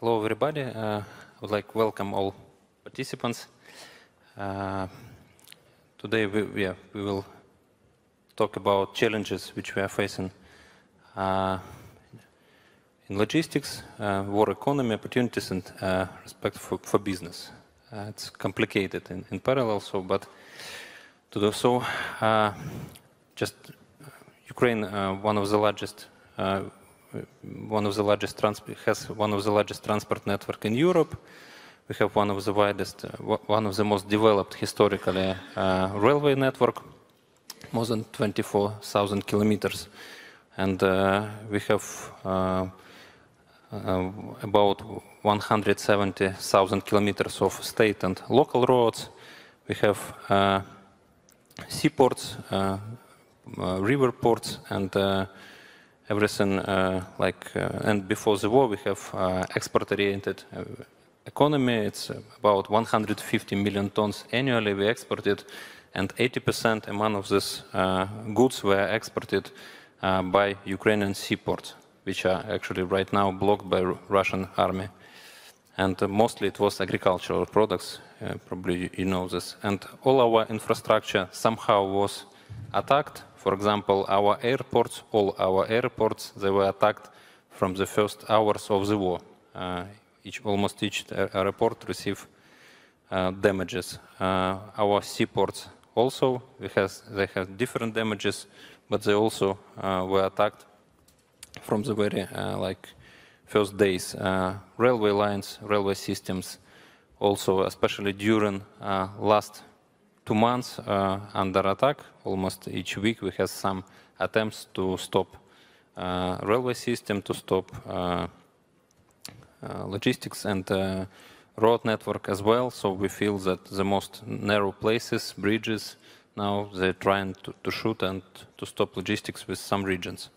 Hello, everybody. I would like to welcome all participants. Today we will talk about challenges which we are facing in logistics, war economy, opportunities, and respect for business. It's complicated in parallel, but to do so, just Ukraine, has one of the largest transport network in Europe. We have one of the widest, one of the most developed historically railway network, more than 24,000 kilometers, and we have about 170,000 kilometers of state and local roads. We have seaports, river ports, and everything and before the war we have export-oriented economy. It's about 150 million tons annually we exported, and 80% among of these goods were exported by Ukrainian seaports, which are actually right now blocked by Russian army. And mostly it was agricultural products, probably you know this. And all our infrastructure somehow was attacked. For example, our airports, all our airports, they were attacked from the first hours of the war. Almost each airport received damages. Our seaports also, they have different damages, but they also were attacked from the very first days. Railway lines, railway systems, also especially during last 2 months under attack. Almost each week we have some attempts to stop railway system, to stop logistics and road network as well. So we feel that the most narrow places, bridges, now they're trying to shoot and to stop logistics with some regions.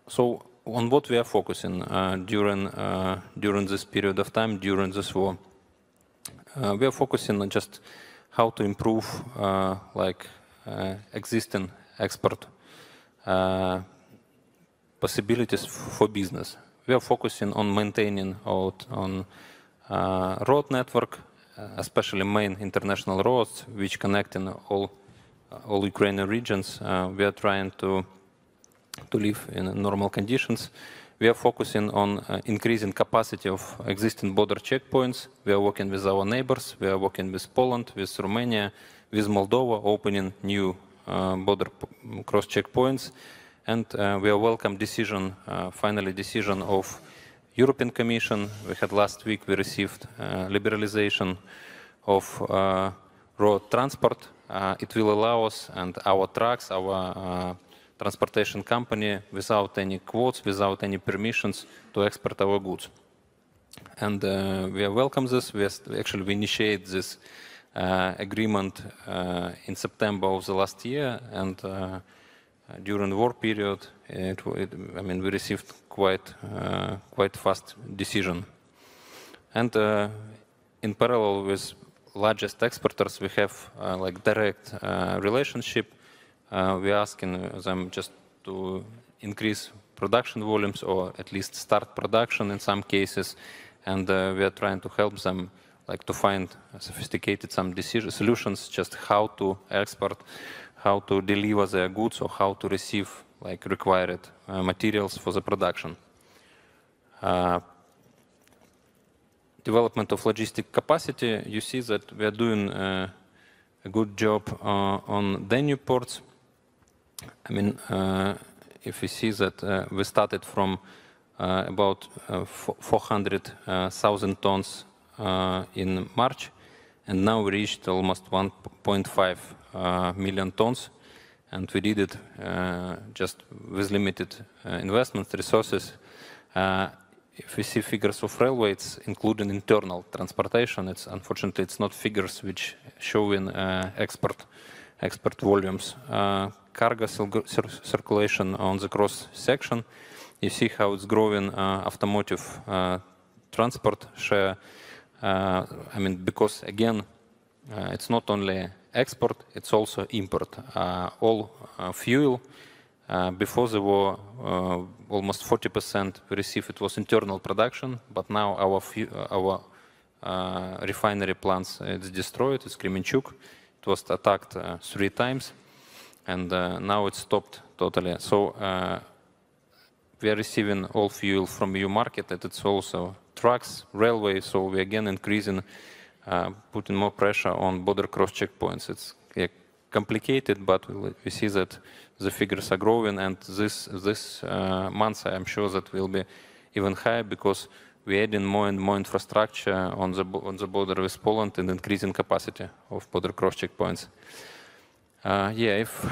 So on what we are focusing during this period of time, during this war? We are focusing on just how to improve existing export possibilities for business. We are focusing on maintaining on road network, especially main international roads which connect in all Ukrainian regions. We are trying to live in normal conditions. We are focusing on increasing capacity of existing border checkpoints. We are working with our neighbors. We are working with Poland, with Romania, with Moldova, opening new border cross checkpoints. And we are welcome decision, finally decision of European Commission. We had last week, we received liberalization of road transport. It will allow us and our trucks, our transportation company, without any quotas, without any permissions, to export our goods. And we are welcome this. We initiate this agreement in September of the last year, and during the war period, we received quite fast decision. And in parallel with largest exporters, we have direct relationship. We are asking them just to increase production volumes or at least start production in some cases, and we are trying to help them to find sophisticated solutions, just how to export, how to deliver their goods, or how to receive required materials for the production. Development of logistic capacity. You see that we are doing a good job on Danube ports. If we see that we started from about 400,000 tons in March, and now we reached almost 1.5 million tons, and we did it just with limited investment resources. If we see figures of railway, it's including internal transportation. Unfortunately, it's not figures which show in export volumes. Cargo circulation on the cross section. You see how it's growing automotive transport share. Because again, it's not only export, it's also import. All fuel Before the war, almost 40% we received it was internal production, but now our refinery plants it's destroyed. It's Kremenchuk. It was attacked 3 times, and now it's stopped totally. So we are receiving all fuel from EU market, and it's also trucks, railway. So we again increasing, putting more pressure on border cross checkpoints. It's complicated, but we see that the figures are growing, and this month I'm sure that will be even higher because we're adding more and more infrastructure on the border with Poland and increasing capacity of border cross checkpoints. If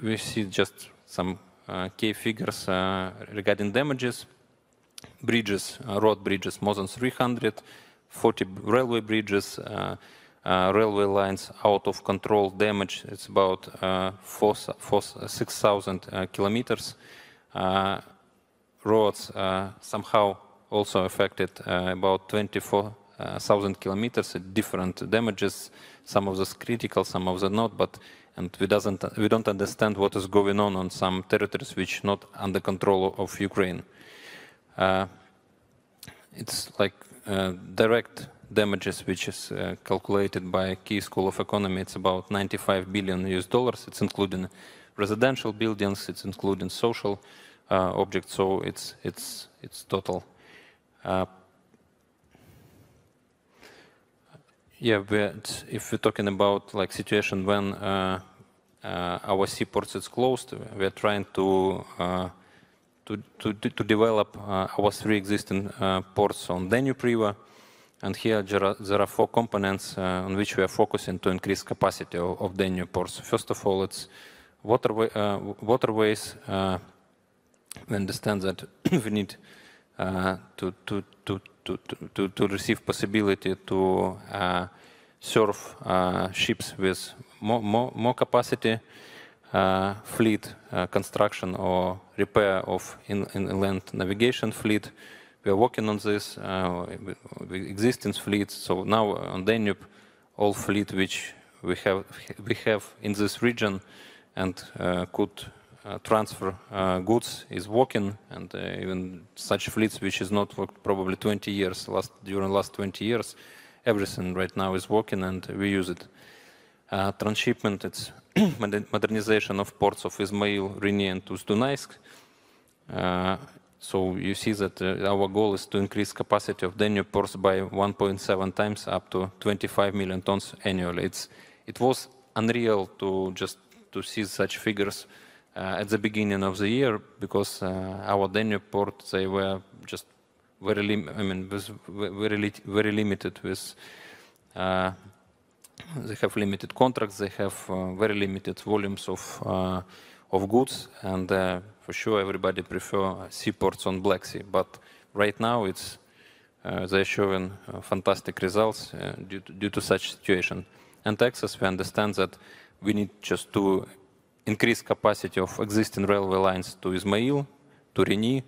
we see just some key figures regarding damages, bridges, road bridges, more than 300, 40 railway bridges, railway lines out of control damage. It's about 6,000 kilometers. Roads somehow also affected about 24,000 kilometers. Different damages. Some of those critical, some of them not. And we don't understand what is going on some territories which not under control of Ukraine. It's like direct damages, which is calculated by Key School of Economy. It's about $95 billion. It's including residential buildings. It's including social objects. So it's total. If we're talking about like situation when our seaports is closed, we're trying to develop our 3 existing ports on Danube River. And here there are 4 components on which we are focusing to increase capacity of Danube ports. First of all, it's waterways. We understand that we need to receive possibility to serve ships with more capacity, fleet construction or repair of inland navigation fleet. We are working on this with existing fleets. So now on Danube, all fleet which we have in this region and could transfer goods is working, and even such fleets which is not worked probably 20 years during last 20 years, everything right now is working and we use it. Transshipment, it's modernization of ports of Izmail, Reni, and Ust-Dunaysk. So you see that our goal is to increase capacity of Danube ports by 1.7 times up to 25 million tons annually. It was unreal to see such figures at the beginning of the year because our Danube port, they were just very limited with. They have limited contracts. They have very limited volumes of goods, and for sure everybody prefer seaports on Black Sea. But right now they're showing fantastic results due to such situation. And Texas, we understand that we need just to increase capacity of existing railway lines to Izmail, to Reni,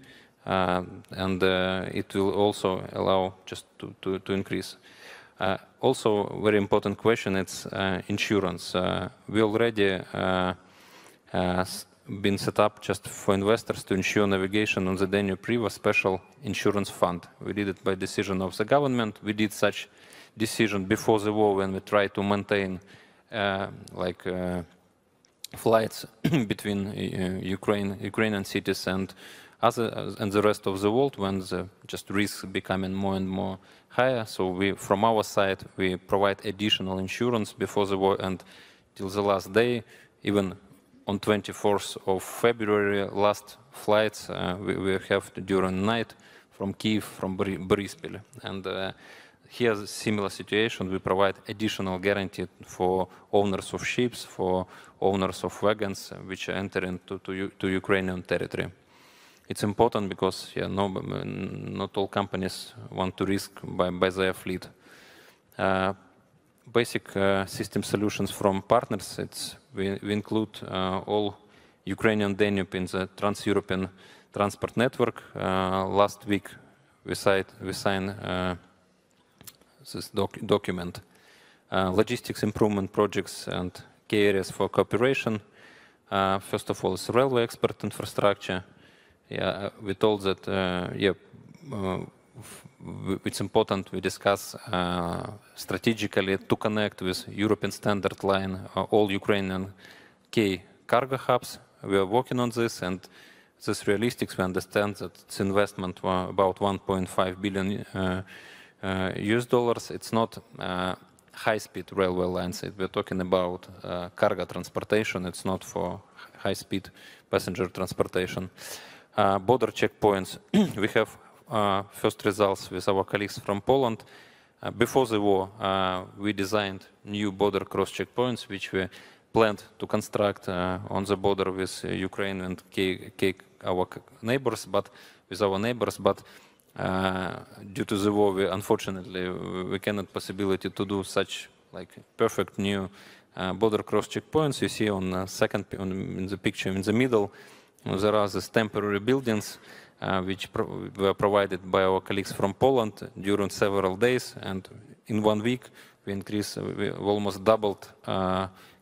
and it will also allow just to increase. Also, very important question, it's insurance. We already been set up just for investors to ensure navigation on the Danube River special insurance fund. We did it by decision of the government. We did such decision before the war when we tried to maintain flights between Ukrainian cities and the rest of the world when the just risks becoming more and more higher. So from our side, we provide additional insurance before the war and till the last day, even on 24th of February, last flights we have during night from Kyiv, from Boryspil. And here's a similar situation. We provide additional guarantee for owners of ships, for owners of wagons which are entering to Ukrainian territory. It's important because not all companies want to risk by their fleet. Basic system solutions from partners. We include all Ukrainian Danube in the Trans-European Transport Network. Last week we signed this document. Logistics improvement projects and key areas for cooperation. First of all, is railway expert infrastructure. Yeah, we told that it's important we discuss strategically to connect with European Standard Line all Ukrainian key cargo hubs. We are working on this, and this realistic. We understand that its investment was about 1.5 billion US dollars. It's not high-speed railway lines. We're talking about cargo transportation. It's not for high-speed passenger transportation. Border checkpoints. We have first results with our colleagues from Poland. Before the war, we designed new border cross checkpoints, which we planned to construct on the border with Ukraine and our neighbors, but due to the war, unfortunately, we cannot possibility to do such like perfect new border cross checkpoints. You see on in the picture in the middle, there are these temporary buildings which were provided by our colleagues from Poland during several days, and in 1 week we almost doubled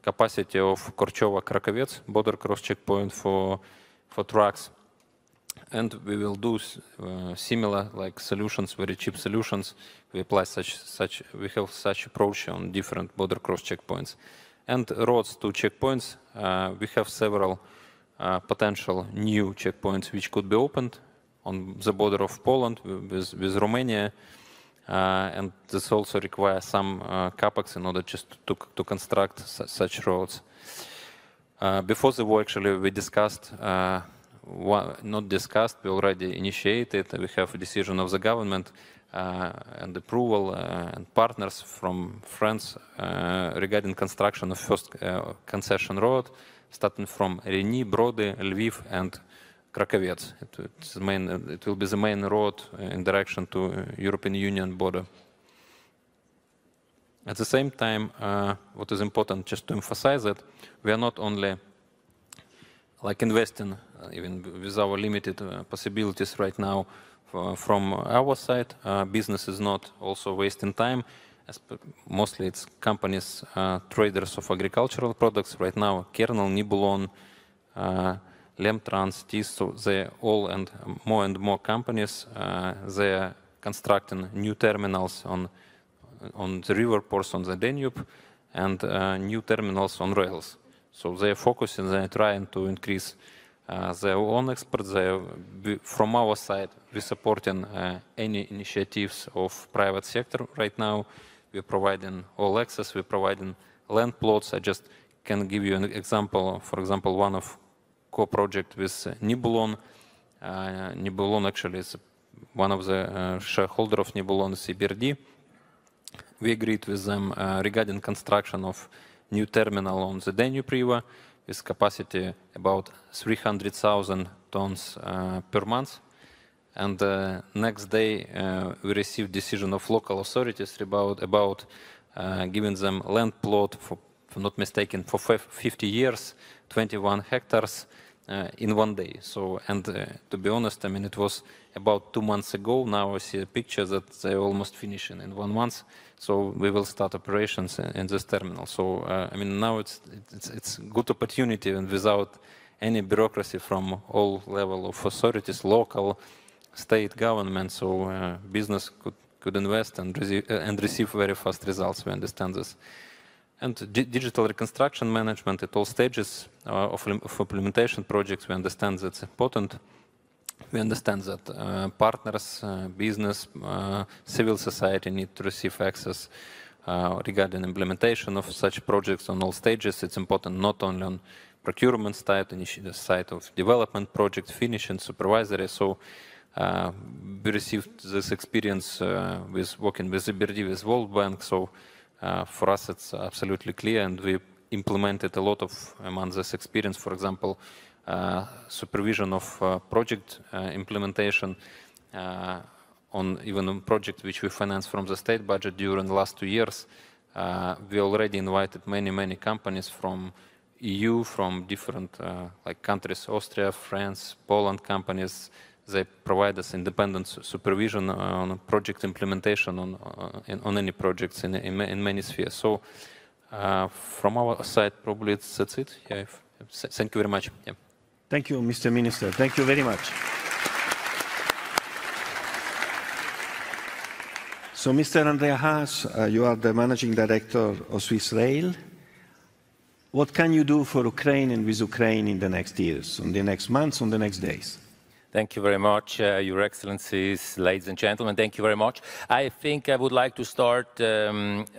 capacity of Korchovo-Krakovets border cross checkpoint for trucks. And we will do similar like solutions, very cheap solutions. We apply we have such approach on different border cross checkpoints. And roads to checkpoints, we have several potential new checkpoints which could be opened on the border of Poland with Romania. And this also requires some capex in order just to construct such roads. Before the war, actually, we discussed not discussed, we already initiated. We have a decision of the government and approval and partners from France regarding construction of first concession road, starting from Reni, Brody, Lviv, and Krakovets. It will be the main road in direction to European Union border. At the same time, what is important just to emphasize that we are not only like investing, even with our limited possibilities right now from our side, business is not also wasting time. Mostly it's companies, traders of agricultural products. Right now, Kernel, Nibulon, Lemtrans, Tiso, they all and more companies, they are constructing new terminals on the river ports on the Danube and new terminals on rails. So they are focusing, they are trying to increase their own exports. From our side, we're supporting any initiatives of private sector right now. We're providing all access, we're providing land plots. I just can give you an example. For example, one of co-project with Nibulon. Nibulon actually is one of the shareholder of Nibulon, CBRD. We agreed with them regarding construction of new terminal on the Danube River with capacity about 300,000 tons per month. And next day we received decision of local authorities about giving them land plot for not mistaken, for 50 years, 21 hectares in 1 day. So, and to be honest, I mean, it was about 2 months ago. Now I see a picture that they're almost finishing in 1 month. So we will start operations in this terminal. So, I mean, now it's good opportunity and without any bureaucracy from all level of authorities, local, state government. So business could invest and receive very fast results. We understand this. And digital reconstruction management at all stages of implementation projects, we understand that's important. We understand that partners, business, civil society need to receive access regarding implementation of such projects on all stages. It's important not only on procurement side, the side of development project, finish and supervisory. So we received this experience with working with CBRD, with World Bank. So for us, it's absolutely clear, and we implemented a lot of among this experience. For example, supervision of project implementation on even on projects which we financed from the state budget during the last 2 years. We already invited many companies from EU, from different like countries, Austria, France, Poland companies. They provide us independent supervision on project implementation on any projects in many spheres. So from our side, probably that's it. Yeah, if Thank you very much. Yeah. Thank you, Mr. Minister. Thank you very much. So, Mr. Andrea Haas, you are the Managing Director of Swiss Rail. What can you do for Ukraine and with Ukraine in the next years, in the next months, in the next days? Thank you very much, Your Excellencies, ladies and gentlemen. Thank you very much. I think I would like to start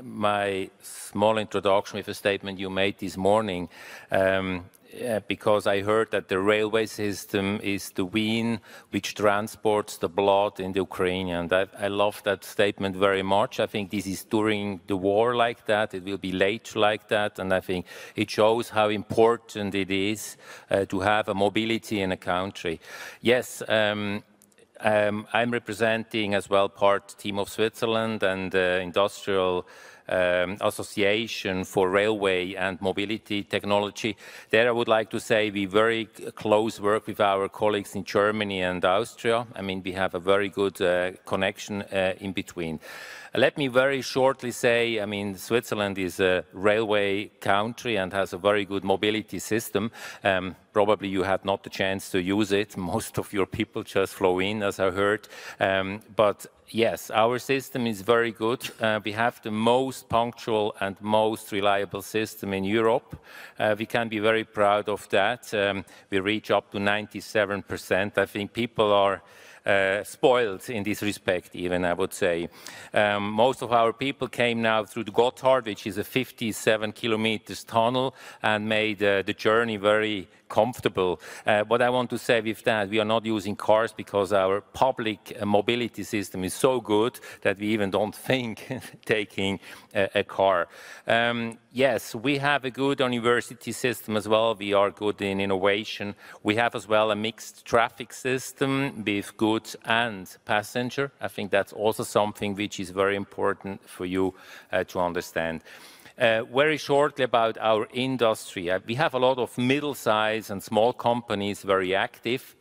my small introduction with a statement you made this morning, because I heard that the railway system is the vein which transports the blood in the Ukraine. And I love that statement very much. I think this is during the war like that. It will be later like that. And I think it shows how important it is to have a mobility in a country. Yes, I'm representing as well team of Switzerland and industrial Association for Railway and Mobility Technology. There I would like to say we very close work with our colleagues in Germany and Austria. I mean, we have a very good connection in between. Let me very shortly say, I mean, Switzerland is a railway country and has a very good mobility system. Probably you had not the chance to use it. Most of your people just flew in, as I heard. But yes, our system is very good. We have the most punctual and most reliable system in Europe. We can be very proud of that. We reach up to 97%. I think people are spoiled in this respect, even, I would say. Most of our people came now through the Gotthard, which is a 57 kilometers tunnel, and made the journey very comfortable. What I want to say with that, we are not using cars because our public mobility system is so good that we even don't think taking a car. Yes, we have a good university system as well. We are good in innovation. We have as well a mixed traffic system with goods and passenger. I think that's also something which is very important for you to understand. Very shortly about our industry. We have a lot of middle-sized and small companies very active,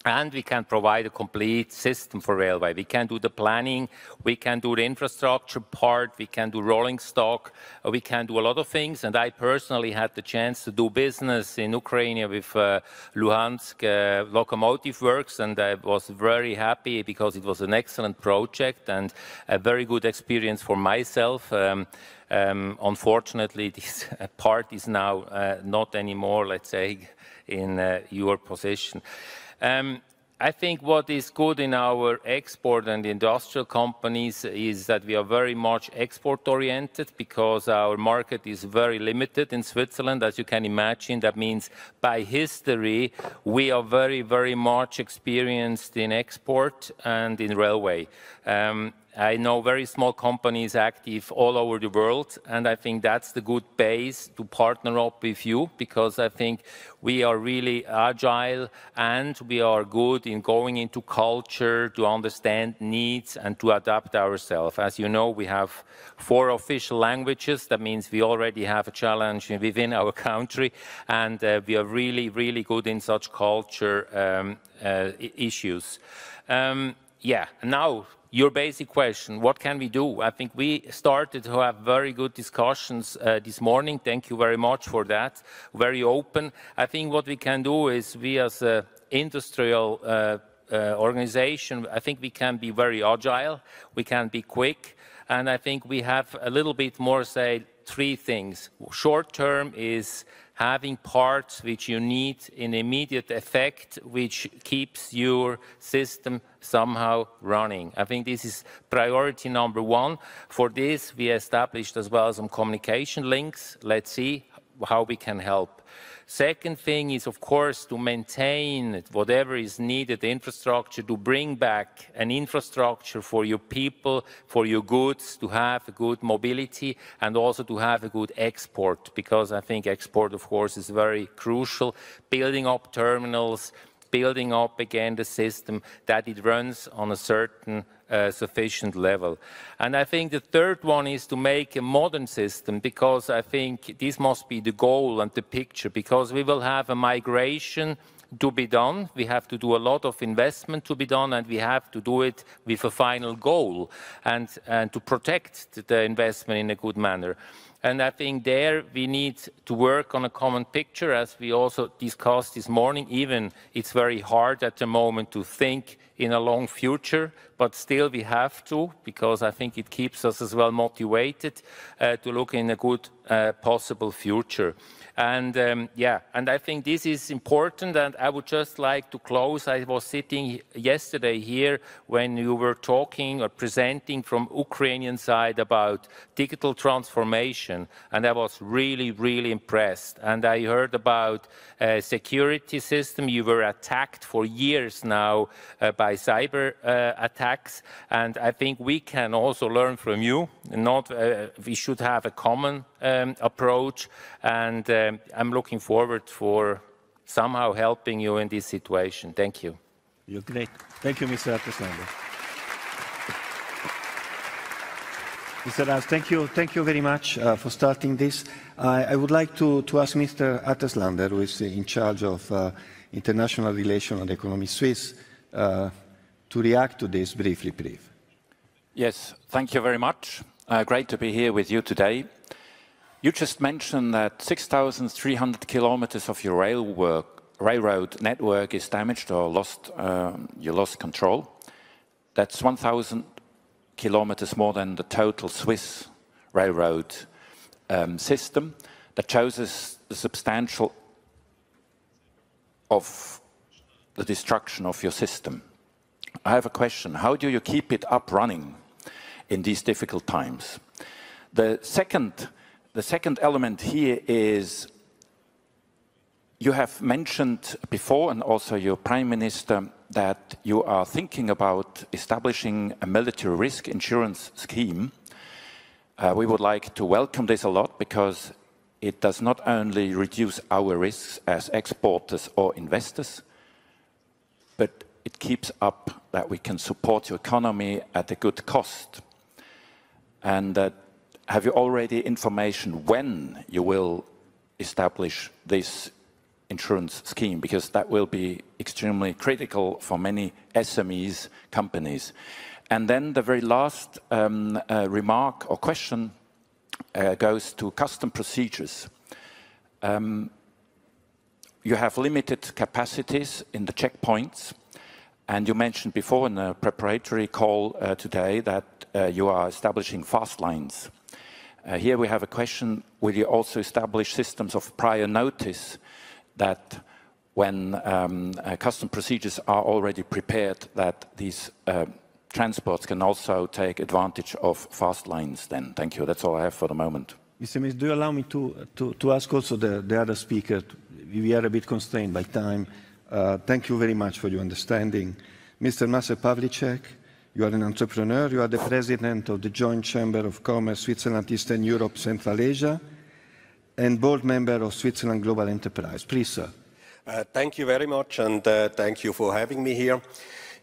and we can provide a complete system for railway. We can do the planning, we can do the infrastructure part, we can do rolling stock, we can do a lot of things. And I personally had the chance to do business in Ukraine with Luhansk Locomotive Works, and I was very happy because it was an excellent project and a very good experience for myself. Unfortunately, this part is now not anymore, let's say, in your position. I think what is good in our export and industrial companies is that we are very much export-oriented because our market is very limited in Switzerland, as you can imagine. That means by history, we are very, very much experienced in export and in railway. I know very small companies active all over the world, and I think that's the good base to partner up with you, because I think we are really agile and we are good in going into culture to understand needs and to adapt ourselves. As you know, we have 4 official languages. That means we already have a challenge within our country, and we are really, really good in such culture issues. Yeah, now, your basic question, what can we do? I think we started to have very good discussions this morning. Thank you very much for that. Very open. I think what we can do is we as an industrial organization, I think we can be very agile. We can be quick. And I think we have a little bit more, say, 3 things. Short term is having parts which you need in immediate effect, which keeps your system somehow running. I think this is priority number 1. For this, we established as well some communication links. Let's see how we can help. Second thing is, of course, to maintain whatever is needed, the infrastructure, to bring back an infrastructure for your people, for your goods, to have a good mobility, and also to have a good export, because I think export, of course, is very crucial. Building up terminals, building up again the system, that it runs on a certain sufficient level. And I think the third one is to make a modern system, because I think this must be the goal and the picture, because we will have a migration to be done. We have to do a lot of investment to be done, and we have to do it with a final goal and to protect the investment in a good manner. And I think there we need to work on a common picture, as we also discussed this morning. Even it's very hard at the moment to think in a long future, but still we have to, because I think it keeps us as well motivated to look in a good possible future. And yeah, and I think this is important, and I would just like to close. I was sitting yesterday here when you were talking or presenting from Ukrainian side about digital transformation, and I was really, really impressed. And I heard about security system. You were attacked for years now by cyber attacks, and I think we can also learn from you. We should have a common approach, and I'm looking forward for somehow helping you in this situation. Thank you. You're great. Thank you, Mr. Atteslander. Mr. Ras, thank you very much for starting this. I would like to ask Mr. Atteslander, who is in charge of international relations and economy Swiss, to react to this briefly, please. Yes, thank you very much. Great to be here with you today. You just mentioned that 6,300 kilometers of your railroad network is damaged or lost, you lost control. That's 1,000 kilometers more than the total Swiss railroad system. That shows us the substantial of the destruction of your system. I have a question. How do you keep it up running in these difficult times? The second element here is you have mentioned before, and also your Prime Minister, that you are thinking about establishing a military risk insurance scheme. We would like to welcome this a lot, because it does not only reduce our risks as exporters or investors, but it keeps up that we can support your economy at a good cost. And have you already information when you will establish this insurance scheme? Because that will be extremely critical for many SMEs companies. And then the very last remark or question goes to custom procedures. You have limited capacities in the checkpoints, and you mentioned before in a preparatory call today that you are establishing fast lines. Here we have a question: will you also establish systems of prior notice, that when custom procedures are already prepared, that these transports can also take advantage of fast lines then? Thank you. That's all I have for the moment. Mr. Minister, do you allow me to ask also the other speaker? We are a bit constrained by time. Thank you very much for your understanding. Mr. Maser Pavlicek, you are an entrepreneur. You are the president of the Joint Chamber of Commerce, Switzerland, Eastern Europe, Central Asia, and board member of Switzerland Global Enterprise. Please, sir. Thank you very much, and thank you for having me here.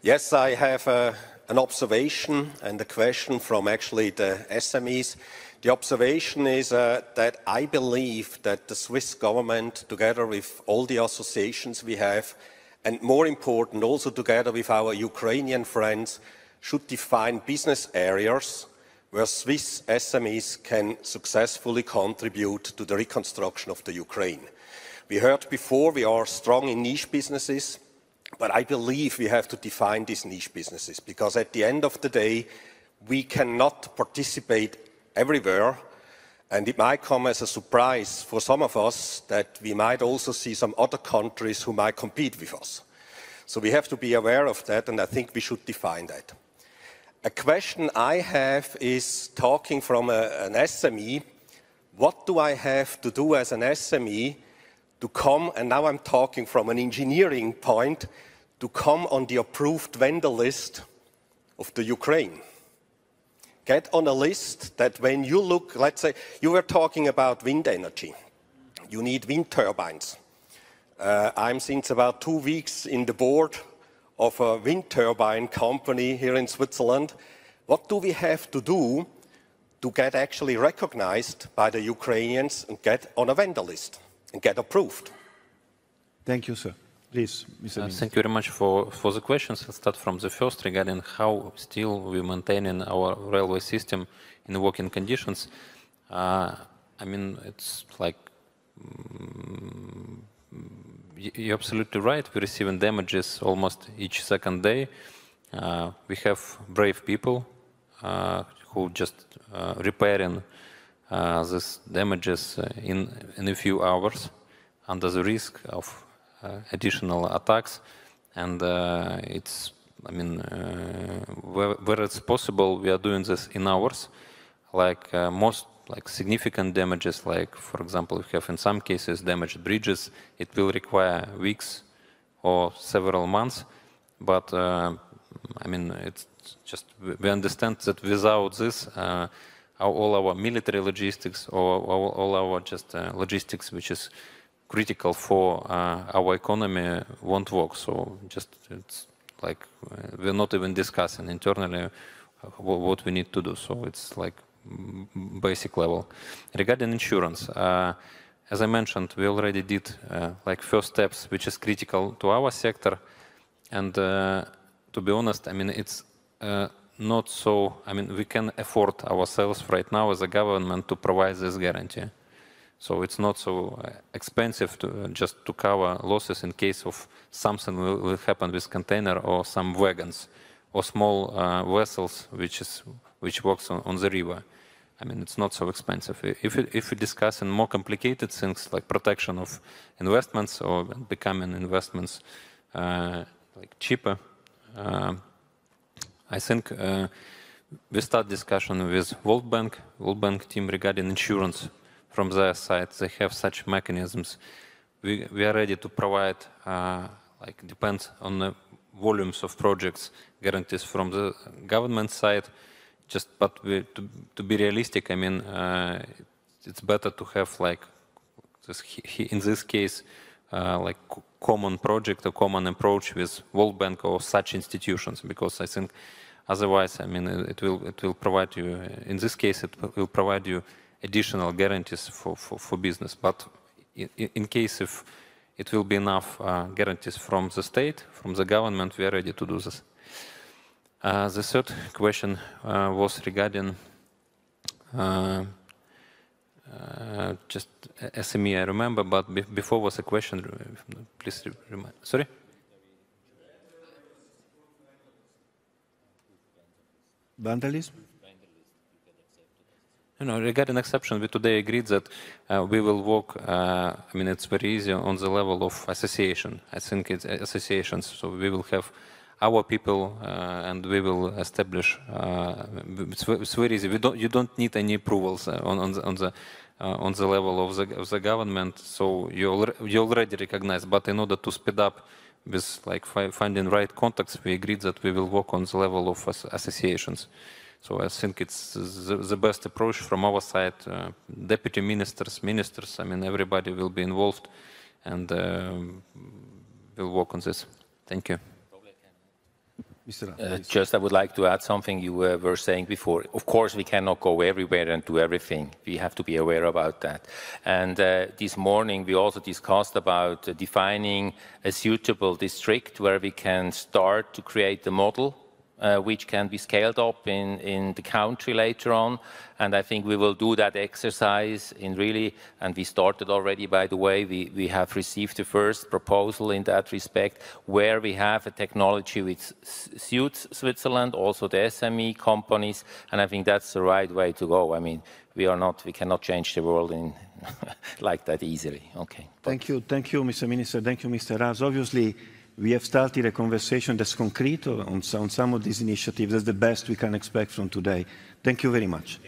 Yes, I have an observation and a question from actually the SMEs. The observation is that I believe that the Swiss government, together with all the associations we have, and more important, also together with our Ukrainian friends, should define business areas where Swiss SMEs can successfully contribute to the reconstruction of the Ukraine. We heard before we are strong in niche businesses, but I believe we have to define these niche businesses, because at the end of the day, we cannot participate everywhere, and it might come as a surprise for some of us that we might also see some other countries who might compete with us. So we have to be aware of that, and I think we should define that. A question I have is, talking from an SME, what do I have to do as an SME to come, and now I'm talking from an engineering point, to come on the approved vendor list of the Ukraine? Get on a list that when you look, let's say, you were talking about wind energy. You need wind turbines. I'm since about 2 weeks in the board of a wind turbine company here in Switzerland. What do we have to do to get actually recognized by the Ukrainians and get on a vendor list and get approved? Thank you, sir. Please, Mr. Minister. Thank you very much for the questions. I'll start from the first regarding how still we're maintaining our railway system in working conditions. I mean, it's like, you're absolutely right. We're receiving damages almost each second day. We have brave people who just repairing these damages in a few hours under the risk of additional attacks. And it's, I mean, where it's possible, we are doing this in hours. Like most significant damages, like for example, we have in some cases damaged bridges, it will require weeks or several months. But I mean, it's just, we understand that without this, all our military logistics or all our just logistics, which is critical for our economy, won't work. So just it's like we're not even discussing internally what we need to do. So it's like basic level. Regarding insurance, as I mentioned, we already did like first steps, which is critical to our sector. And to be honest, I mean, it's not so, I mean, we can afford ourselves right now as a government to provide this guarantee. So it's not so expensive to just to cover losses in case of something will happen with container or some wagons or small vessels which works on the river. I mean, it's not so expensive. If we discuss in more complicated things like protection of investments or becoming investments like cheaper, I think we start discussion with World Bank team regarding insurance from their side. They have such mechanisms. We are ready to provide, like depends on the volumes of projects, guarantees from the government side. Just, but to be realistic, I mean, it's better to have like this, in this case, like common project or common approach with World Bank or such institutions, because I think otherwise, I mean, it will provide you, in this case, it will provide you additional guarantees for business. But in case if it will be enough guarantees from the state, from the government, we are ready to do this. The third question was regarding just SME, I remember, but before was a question, please remind. Sorry? Vandalism? No, regarding exception, we today agreed that we will work, I mean, it's very easy on the level of association. I think it's associations, so we will have our people and we will establish, it's very easy. You don't need any approvals on the level of the government, so you already recognize, but in order to speed up with like finding right contacts, we agreed that we will work on the level of associations. So I think it's the best approach from our side. Deputy ministers, I mean, everybody will be involved and we'll work on this. Thank you. Just I would like to add something you were saying before. Of course, we cannot go everywhere and do everything. We have to be aware about that. And this morning, we also discussed about defining a suitable district where we can start to create the model which can be scaled up in the country later on. And I think we will do that exercise in really, and we started already, by the way, we have received the first proposal in that respect, where we have a technology which suits Switzerland, also the SME companies, and I think that's the right way to go. I mean, we cannot change the world in like that easily. Okay. Thank you, Mr. Minister. Thank you, Mr. Raz. Obviously, we have started a conversation that's concrete on some of these initiatives. That's the best we can expect from today. Thank you very much.